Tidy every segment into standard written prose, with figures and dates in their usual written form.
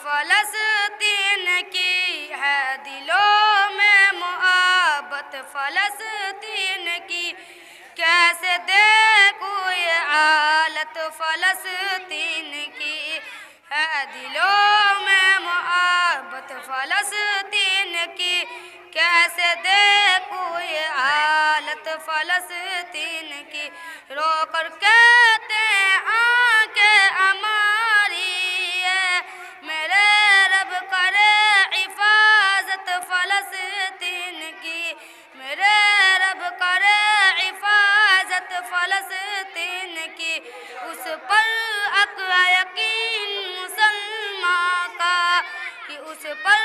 فلسطین کی ہے دلوں میں محبت فلسطین کی، کیسے دیکھوں یہ حالت فلسطین کی، ہے دلوں میں محبت فلسطین کی، کیسے دیکھوں یہ حالت فلسطین کی، رو کر کہتے ہیں آنکھیں ہماری ہے، میرے رب کرے حفاظت فلسطین کی، میرے رب کرے حفاظت فلسطین کی، اس پر حق یقین مسلمان کا، کہ اس پر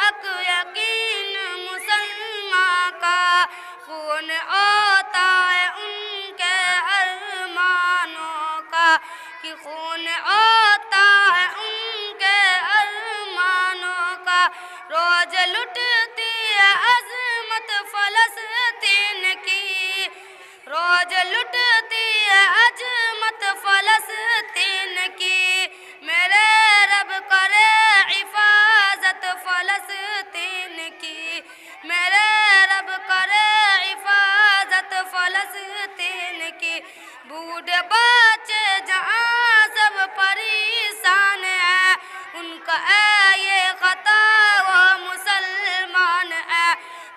حق یقین مسلمان کا، خون ہوتا ہے ان کے ارمانوں کا، کہ خون ہوتا ہے ان کے ارمانوں کا، روز لٹتی ہے عظمت فلسطین کی، روز لٹتی ہے عظمت فلسطین کی، میرے رب کرے حفاظت فلسطین کی، میرے رب کرے حفاظت فلسطین کی، بوڑھے بچے جہاں سب پریشان ہیں، ان کا ہے یہ خطا وہ مسلمان ہے،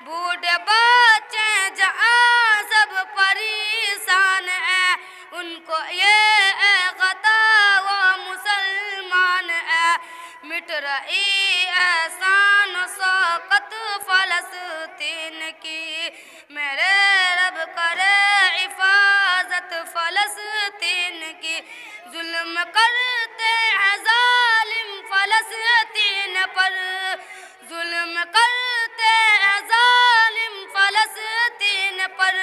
بوڑھے بچے جہاں سب پریشان ہیں، ان کو یہ ہے خطا وہ مسلمان ہے، مٹ رہی احسان و شوکت فلسطین کی، میرے رب کرے حفاظت فلسطین کی، ظلم کرتے ہیں ظالم فلسطین پر، ظلم کرتے ہیں ظالم فلسطین پر،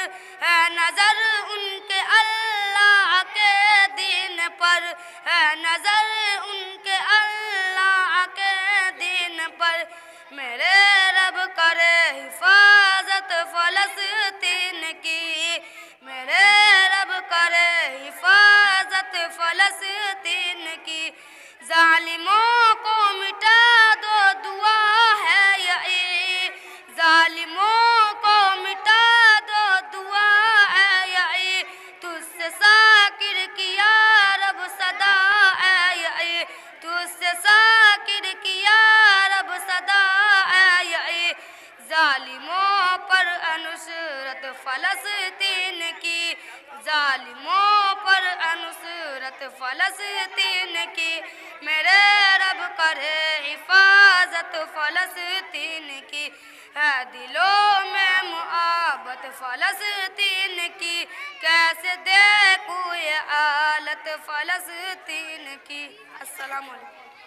ہے نظر ان کے اللہ کے دین پر، ہے نظر ان کے اللہ کے دین پر، میرے رب کرے حفاظت فلسطین کی، میرے رب کرے حفاظت فلسطین کی، ظالموں کو مٹا دو دعا ہے یہی، ظالموں کو مٹا دو دعا ہے یہی، تجھ سے ساکر کیا رب صدا ہے یہی، تجھ سے ساکر کیا رب صدا ہے یہی، ظالموں پر نصرت فلسطین کی، ظالموں پر نصرت فلسطین کی، میرے رب کرے حفاظت فلسطین کی، ہے دلوں میں محبت فلسطین کی، کیسے دیکھوں یہ حالت فلسطین کی۔ السلام علیکم۔